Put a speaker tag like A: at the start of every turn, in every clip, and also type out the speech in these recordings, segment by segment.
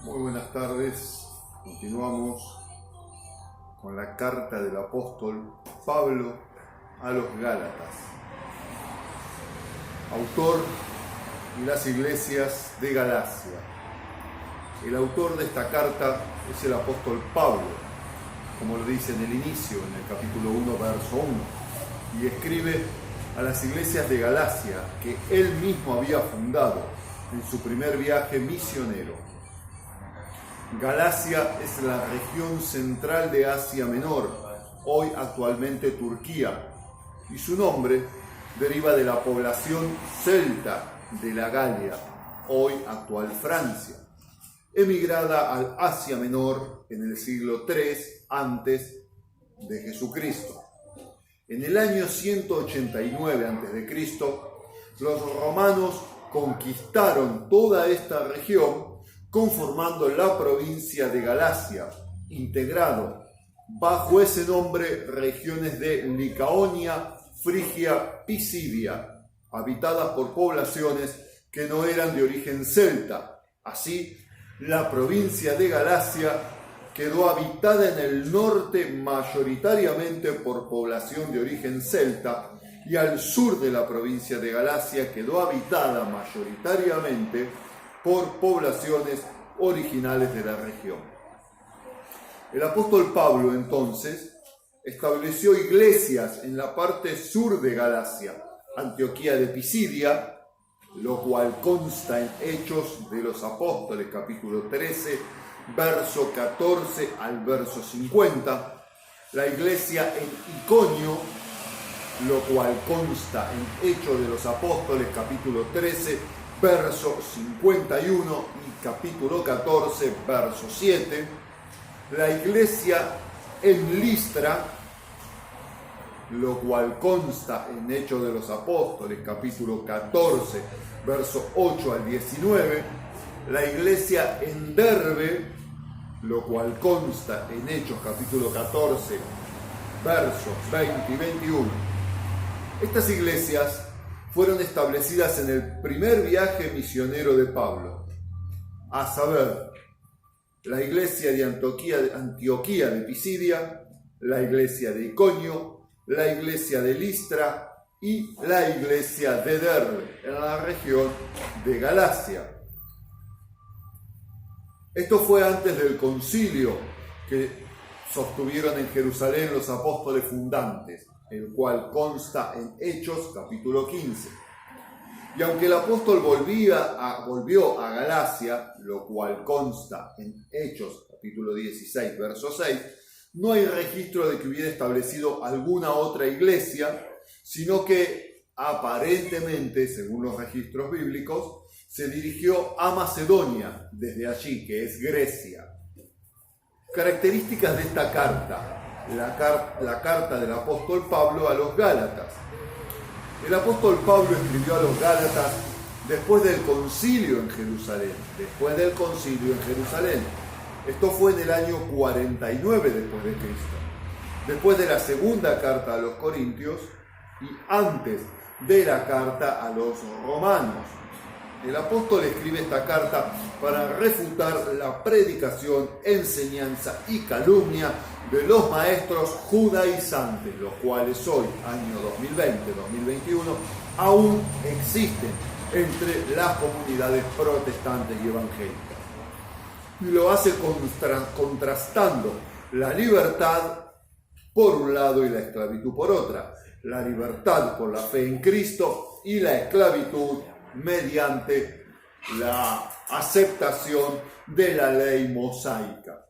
A: Muy buenas tardes, continuamos con la carta del apóstol Pablo a los Gálatas, autor de las iglesias de Galacia. El autor de esta carta es el apóstol Pablo, como lo dice en el inicio, en el capítulo 1, verso 1, y escribe a las iglesias de Galacia que él mismo había fundado en su primer viaje misionero. Galacia es la región central de Asia Menor, hoy actualmente Turquía, y su nombre deriva de la población celta de la Galia, hoy actual Francia, emigrada al Asia Menor en el siglo III antes de Jesucristo. En el año 189 a.C., los romanos conquistaron toda esta región, conformando la provincia de Galacia, integrado bajo ese nombre regiones de Licaonia, Frigia, Pisidia, habitadas por poblaciones que no eran de origen celta. Así, la provincia de Galacia quedó habitada en el norte mayoritariamente por población de origen celta, y al sur de la provincia de Galacia quedó habitada mayoritariamente por poblaciones originales de la región. El apóstol Pablo entonces estableció iglesias en la parte sur de Galacia, Antioquía de Pisidia, lo cual consta en Hechos de los Apóstoles, capítulo 13, verso 14 al verso 50, la iglesia en Iconio, lo cual consta en Hechos de los Apóstoles, capítulo 13, verso 51 y capítulo 14, verso 7, la iglesia en Listra, lo cual consta en Hechos de los Apóstoles, capítulo 14, verso 8 al 19, la iglesia en Derbe, lo cual consta en Hechos, capítulo 14, versos 20 y 21. Estas iglesias fueron establecidas en el primer viaje misionero de Pablo, a saber, la iglesia de Antioquía de Pisidia, la iglesia de Iconio, la iglesia de Listra y la iglesia de Derbe, en la región de Galacia. Esto fue antes del concilio que sostuvieron en Jerusalén los apóstoles fundantes, el cual consta en Hechos capítulo 15. Y aunque el apóstol volvió a Galacia, lo cual consta en Hechos capítulo 16, verso 6, no hay registro de que hubiera establecido alguna otra iglesia, sino que aparentemente, según los registros bíblicos, se dirigió a Macedonia, desde allí, que es Grecia. Características de esta carta, la carta del apóstol Pablo a los Gálatas. El apóstol Pablo escribió a los Gálatas después del concilio en Jerusalén, Esto fue en el año 49 después de Cristo, después de la segunda carta a los Corintios y antes de la carta a los romanos. El apóstol escribe esta carta para refutar la predicación, enseñanza y calumnia de los maestros judaizantes, los cuales hoy, año 2020-2021, aún existen entre las comunidades protestantes y evangélicas. Y lo hace contrastando la libertad por un lado y la esclavitud por otra, la libertad por la fe en Cristo y la esclavitud mediante la aceptación de la ley mosaica.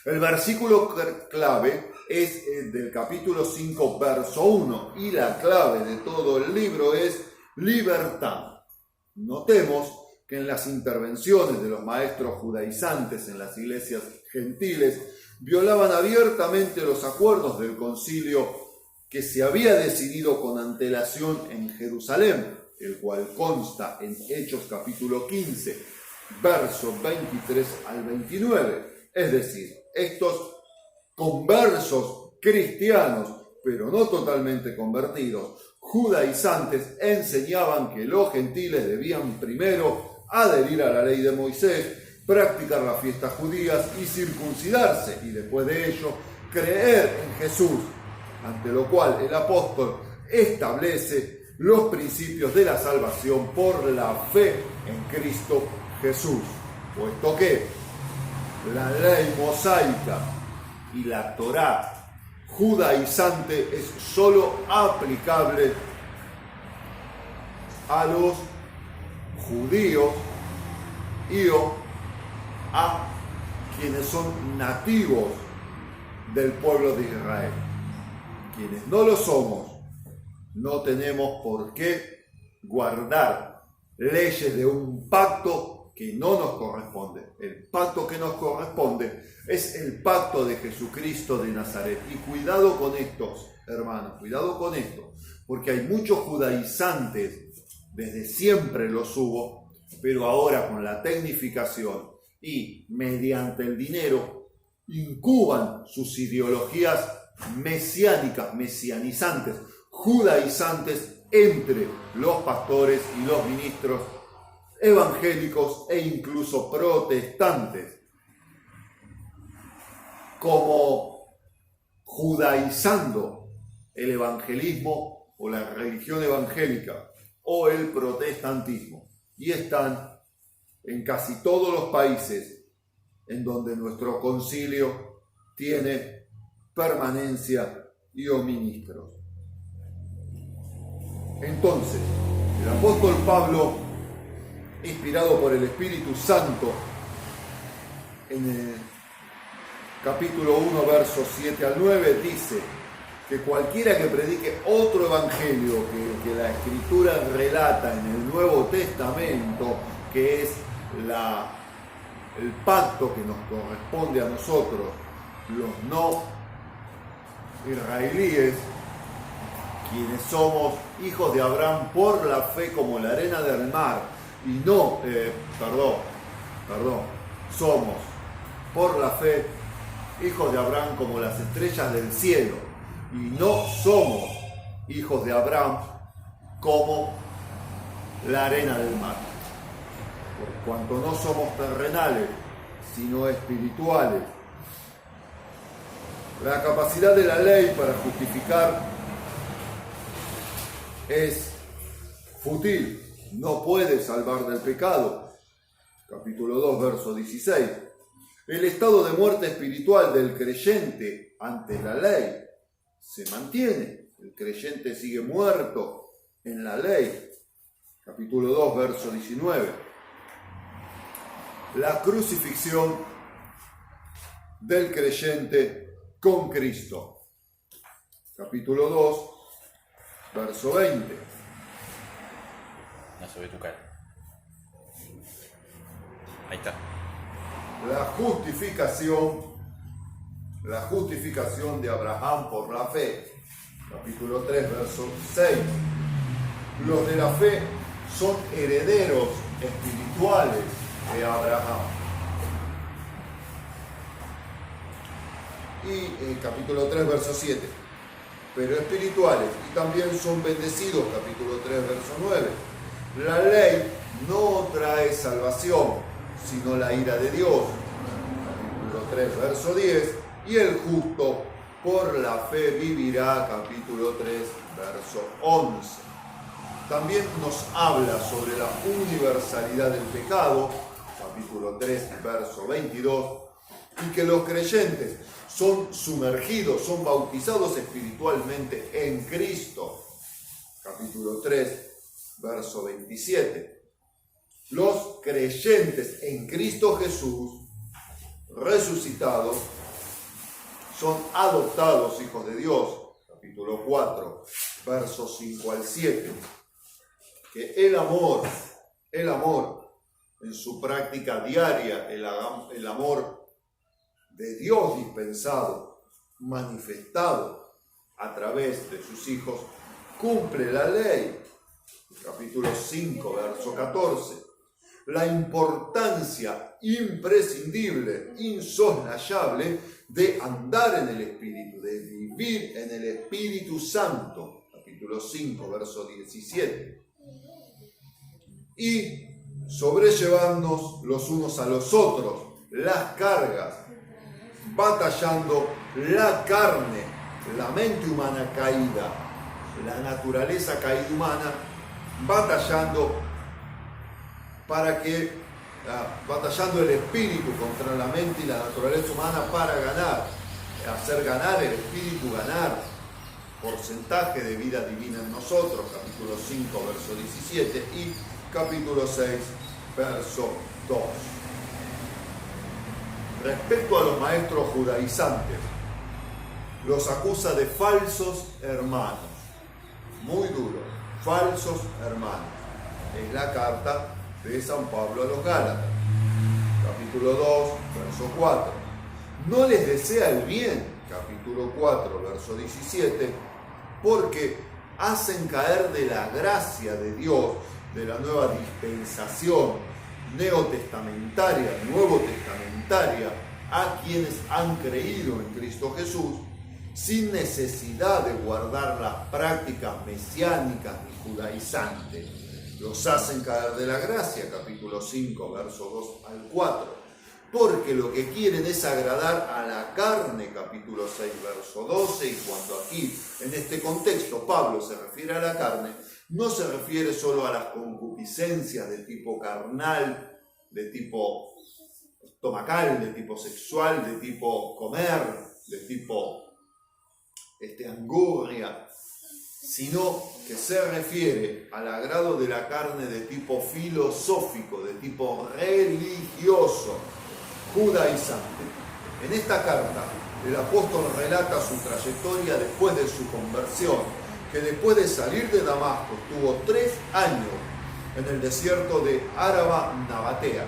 A: El versículo clave es el del capítulo 5, verso 1, y la clave de todo el libro es libertad. Notemos que en las intervenciones de los maestros judaizantes en las iglesias gentiles violaban abiertamente los acuerdos del concilio que se había decidido con antelación en Jerusalén, el cual consta en Hechos capítulo 15, versos 23 al 29. Es decir, estos conversos cristianos, pero no totalmente convertidos, judaizantes, enseñaban que los gentiles debían primero adherir a la ley de Moisés practicar las fiestas judías y circuncidarse, y después de ello creer en Jesús, ante lo cual el apóstol establece los principios de la salvación por la fe en Cristo Jesús, puesto que la ley mosaica y la Torá judaizante es sólo aplicable a los judíos y o a quienes son nativos del pueblo de Israel. Quienes no lo somos, no tenemos por qué guardar leyes de un pacto que no nos corresponde. El pacto que nos corresponde es el pacto de Jesucristo de Nazaret. Y cuidado con estos, hermanos, cuidado con esto, porque hay muchos judaizantes, desde siempre los hubo, pero ahora con la tecnificación y mediante el dinero incuban sus ideologías mesiánicas, mesianizantes, judaizantes entre los pastores y los ministros evangélicos e incluso protestantes, como judaizando el evangelismo o la religión evangélica o el protestantismo, y están en casi todos los países en donde nuestro concilio tiene permanencia y o ministros. Entonces, el apóstol Pablo, inspirado por el Espíritu Santo, en el capítulo 1, versos 7 al 9, dice que cualquiera que predique otro evangelio que la Escritura relata en el Nuevo Testamento, que es el pacto que nos corresponde a nosotros, los no israelíes, quienes somos hijos de Abraham por la fe como la arena del mar, y no, somos por la fe hijos de Abraham como las estrellas del cielo, y no somos hijos de Abraham como la arena del mar. Por cuanto no somos terrenales, sino espirituales. La capacidad de la ley para justificar es fútil, no puede salvar del pecado. Capítulo 2, verso 16. El estado de muerte espiritual del creyente ante la ley se mantiene. El creyente sigue muerto en la ley. Capítulo 2, verso 19. La crucifixión del creyente con Cristo. Capítulo 2, verso 20.
B: No se ve tu cara. Ahí está.
A: La justificación de Abraham por la fe. Capítulo 3, verso 6. Los de la fe son herederos espirituales de Abraham. Y capítulo 3, verso 7. Pero espirituales, y también son bendecidos. Capítulo 3, verso 9. La ley no trae salvación, sino la ira de Dios. Capítulo 3, verso 10. Y el justo por la fe vivirá. Capítulo 3, verso 11. También nos habla sobre la universalidad del pecado. Capítulo 3, verso 22. Y que los creyentes son sumergidos, son bautizados espiritualmente en Cristo. Capítulo 3, verso 27. Los creyentes en Cristo Jesús, resucitados, son adoptados hijos de Dios. Capítulo 4, versos 5 al 7. Que el amor en su práctica diaria, el amor de Dios dispensado, manifestado a través de sus hijos, cumple la ley. Capítulo 5, verso 14. La importancia imprescindible, insoslayable, de andar en el Espíritu, de vivir en el Espíritu Santo. Capítulo 5, verso 17. Y sobrellevándonos los unos a los otros las cargas, batallando la carne, la mente humana caída, la naturaleza caída humana, batallando el espíritu contra la mente y la naturaleza humana para hacer ganar el espíritu, ganar porcentaje de vida divina en nosotros, capítulo 5, verso 17 y capítulo 6, verso 2. Respecto a los maestros judaizantes, los acusa de falsos hermanos, muy duro, falsos hermanos. Es la carta de San Pablo a los Gálatas, capítulo 2, verso 4. No les desea el bien, capítulo 4, verso 17, porque hacen caer de la gracia de Dios, de la nueva dispensación neotestamentaria, nuevo testamentaria, a quienes han creído en Cristo Jesús, sin necesidad de guardar las prácticas mesiánicas y judaizantes. Los hacen caer de la gracia, capítulo 5, versos 2 al 4, porque lo que quieren es agradar a la carne, capítulo 6, verso 12, y cuando aquí, en este contexto, Pablo se refiere a la carne, no se refiere solo a las concupiscencias de tipo carnal, de tipo estomacal, de tipo sexual, de tipo comer, de tipo angurria, sino que se refiere al agrado de la carne de tipo filosófico, de tipo religioso, judaizante. En esta carta, el apóstol relata su trayectoria después de su conversión, que después de salir de Damasco estuvo 3 años en el desierto de Araba Nabatea,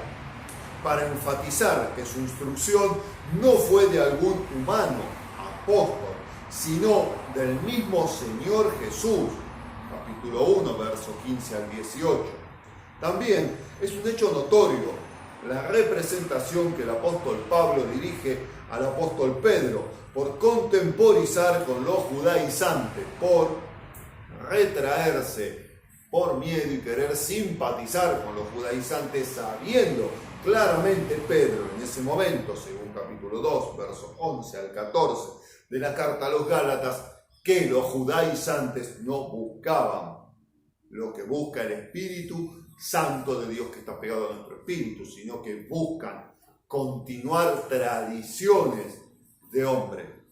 A: para enfatizar que su instrucción no fue de algún humano apóstol, sino del mismo Señor Jesús, capítulo 1, verso 15 al 18. También es un hecho notorio la representación que el apóstol Pablo dirige al apóstol Pedro por contemporizar con los judaizantes, por retraerse, por miedo y querer simpatizar con los judaizantes, sabiendo claramente Pedro en ese momento, según capítulo 2, versos 11 al 14 de la carta a los Gálatas, que los judaizantes no buscaban lo que busca el Espíritu Santo de Dios que está pegado a nuestro espíritu, sino que buscan continuar tradiciones de hombre.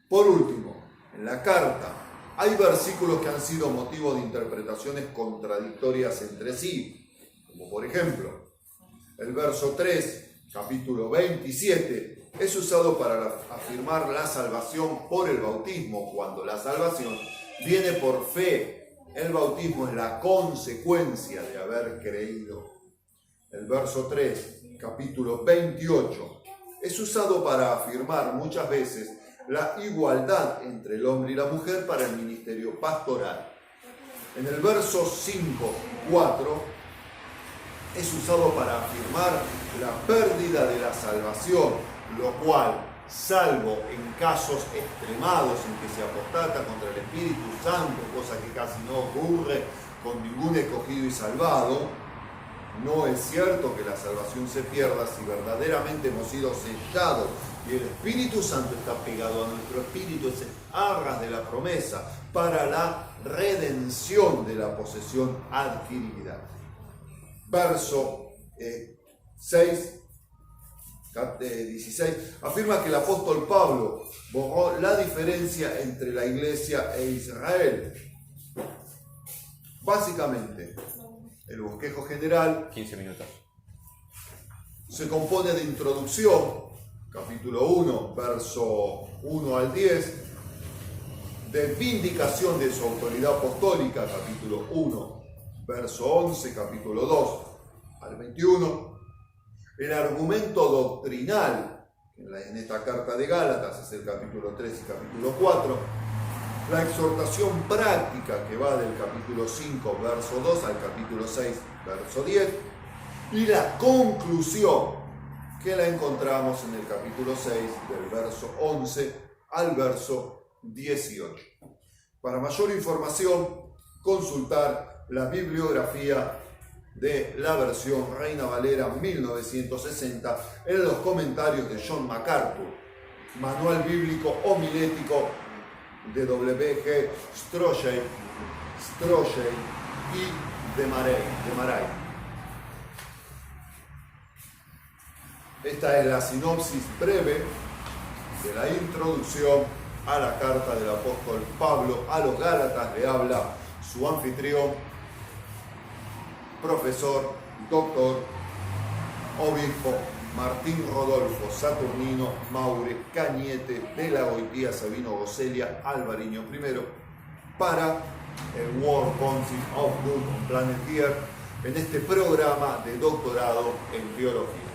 A: Por último, en la carta hay versículos que han sido motivo de interpretaciones contradictorias entre sí, como por ejemplo, el verso 3, capítulo 27, es usado para afirmar la salvación por el bautismo, cuando la salvación viene por fe. El bautismo es la consecuencia de haber creído. El verso 3, capítulo 28, es usado para afirmar muchas veces la igualdad entre el hombre y la mujer para el ministerio pastoral. En el verso 5, 4, es usado para afirmar la pérdida de la salvación, lo cual, salvo en casos extremados en que se apostata contra el Espíritu Santo, cosa que casi no ocurre con ningún escogido y salvado, no es cierto que la salvación se pierda si verdaderamente hemos sido sellados y el Espíritu Santo está pegado a nuestro espíritu, es el arras de la promesa para la redención de la posesión adquirida. Verso 6, 16, afirma que el apóstol Pablo borró la diferencia entre la iglesia e Israel. Básicamente, el bosquejo general
B: 15 minutos.
A: Se compone de introducción, capítulo 1, verso 1 al 10, de vindicación de su autoridad apostólica, capítulo 1, verso 11, capítulo 2 al 21, el argumento doctrinal, en esta carta de Gálatas es el capítulo 3 y capítulo 4, la exhortación práctica que va del capítulo 5, verso 2 al capítulo 6, verso 10, y la conclusión que la encontramos en el capítulo 6, del verso 11 al verso 18. Para mayor información, consultar la bibliografía de la versión Reina Valera 1960 en los comentarios de John MacArthur, Manual Bíblico Homilético de W.G. Strachey y de Maray. Esta es la sinopsis breve de la introducción a la carta del apóstol Pablo a los Gálatas. Le habla su anfitrión, profesor, doctor, obispo Martín Rodolfo Saturnino Maure Cañete de la Goitía Sabino Goselia Alvariño I para el World Council of Good on Planet Earth en este programa de doctorado en teología.